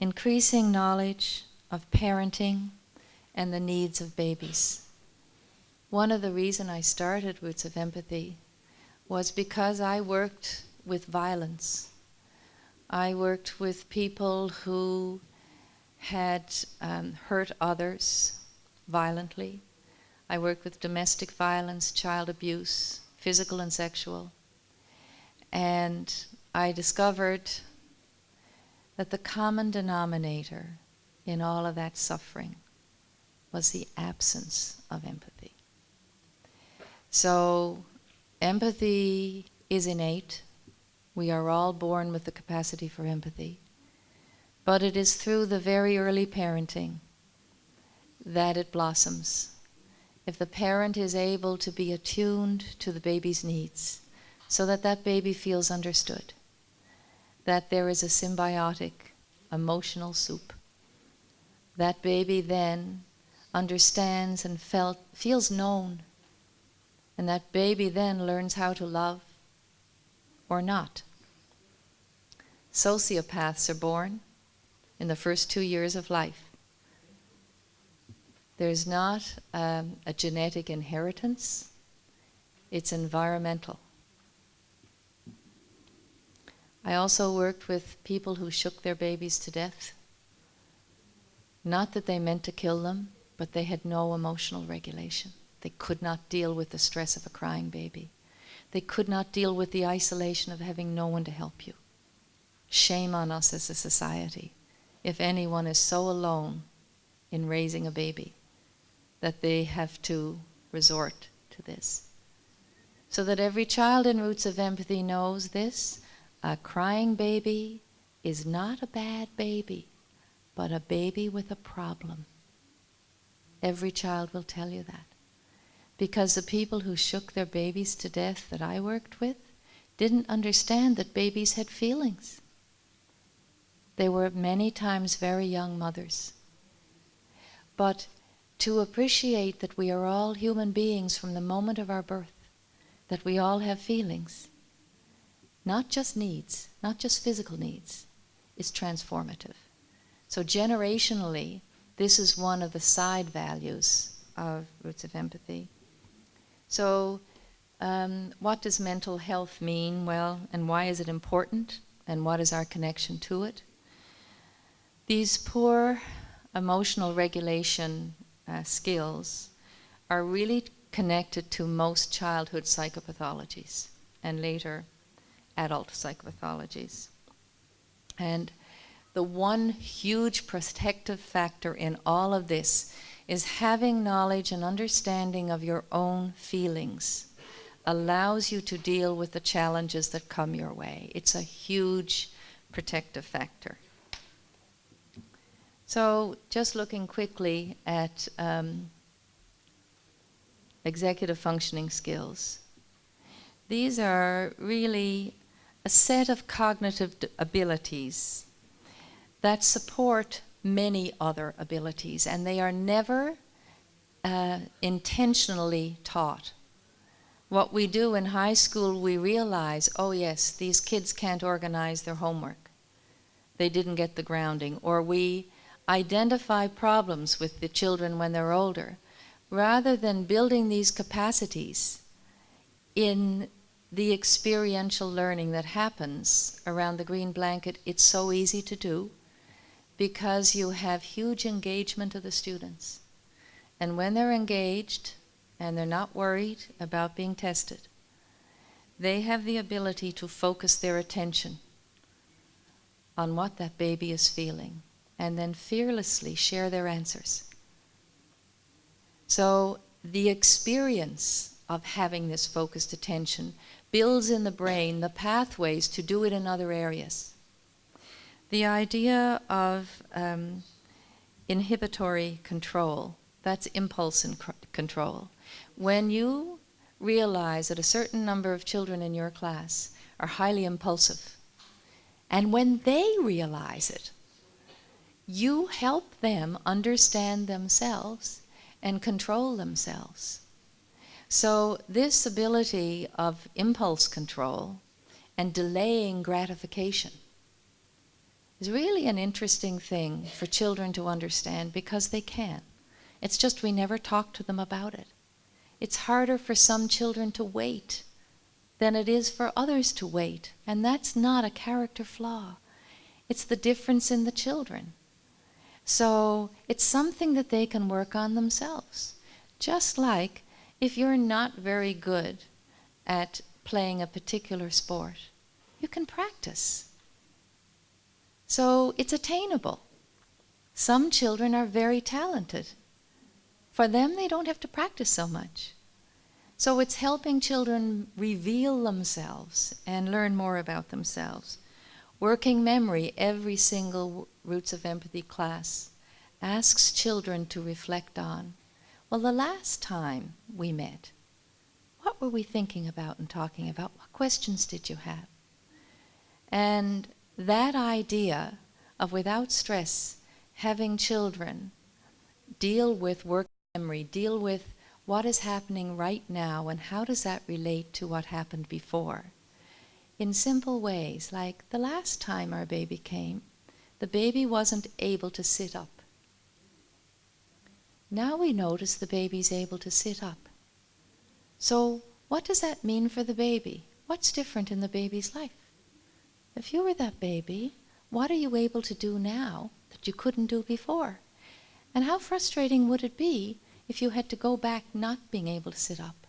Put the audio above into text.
increasing knowledge of parenting and the needs of babies. One of the reasons I started Roots of Empathy was because I worked with violence. I worked with people who had hurt others violently. I worked with domestic violence, child abuse, physical and sexual. And I discovered that the common denominator in all of that suffering was the absence of empathy. So empathy is innate. We are all born with the capacity for empathy. But it is through the very early parenting that it blossoms. If the parent is able to be attuned to the baby's needs so that that baby feels understood, that there is a symbiotic emotional soup, that baby then understands and feels known, and that baby then learns how to love or not. Sociopaths are born in the first 2 years of life. There's not a genetic inheritance, it's environmental. I also worked with people who shook their babies to death. Not that they meant to kill them, but they had no emotional regulation. They could not deal with the stress of a crying baby. They could not deal with the isolation of having no one to help you. Shame on us as a society if anyone is so alone in raising a baby that they have to resort to this. So that every child in Roots of Empathy knows this: a crying baby is not a bad baby, but a baby with a problem. Every child will tell you that. Because the people who shook their babies to death that I worked with didn't understand that babies had feelings. They were many times very young mothers. But to appreciate that we are all human beings from the moment of our birth, that we all have feelings, not just needs, not just physical needs, is transformative. So generationally, this is one of the side values of Roots of Empathy. So what does mental health mean? Well, and why is it important? And what is our connection to it? These poor emotional regulation skills are really connected to most childhood psychopathologies and later adult psychopathologies. And the one huge protective factor in all of this is having knowledge and understanding of your own feelings allows you to deal with the challenges that come your way. It's a huge protective factor. So just looking quickly at executive functioning skills. These are really a set of cognitive abilities that support many other abilities, and they are never intentionally taught. What we do in high school, we realize, oh yes, these kids can't organize their homework. They didn't get the grounding. Or we identify problems with the children when they're older. Rather than building these capacities in the experiential learning that happens around the green blanket, it's so easy to do because you have huge engagement of the students. And when they're engaged and they're not worried about being tested, they have the ability to focus their attention on what that baby is feeling and then fearlessly share their answers. So the experience of having this focused attention builds in the brain the pathways to do it in other areas. The idea of inhibitory control, that's impulse control. When you realize that a certain number of children in your class are highly impulsive, and when they realize it, you help them understand themselves and control themselves. So this ability of impulse control and delaying gratification is really an interesting thing for children to understand because they can. It's just we never talk to them about it. It's harder for some children to wait than it is for others to wait, and that's not a character flaw. It's the difference in the children. So it's something that they can work on themselves. Just like if you're not very good at playing a particular sport, you can practice. So it's attainable. Some children are very talented. For them, they don't have to practice so much. So it's helping children reveal themselves and learn more about themselves. Working memory, every single Roots of Empathy class asks children to reflect on, well, the last time we met, what were we thinking about and talking about? What questions did you have? And that idea of, without stress, having children deal with work memory, deal with what is happening right now and how does that relate to what happened before. In simple ways, like the last time our baby came, the baby wasn't able to sit up. Now we notice the baby's able to sit up. So what does that mean for the baby? What's different in the baby's life? If you were that baby, what are you able to do now that you couldn't do before? And how frustrating would it be if you had to go back not being able to sit up?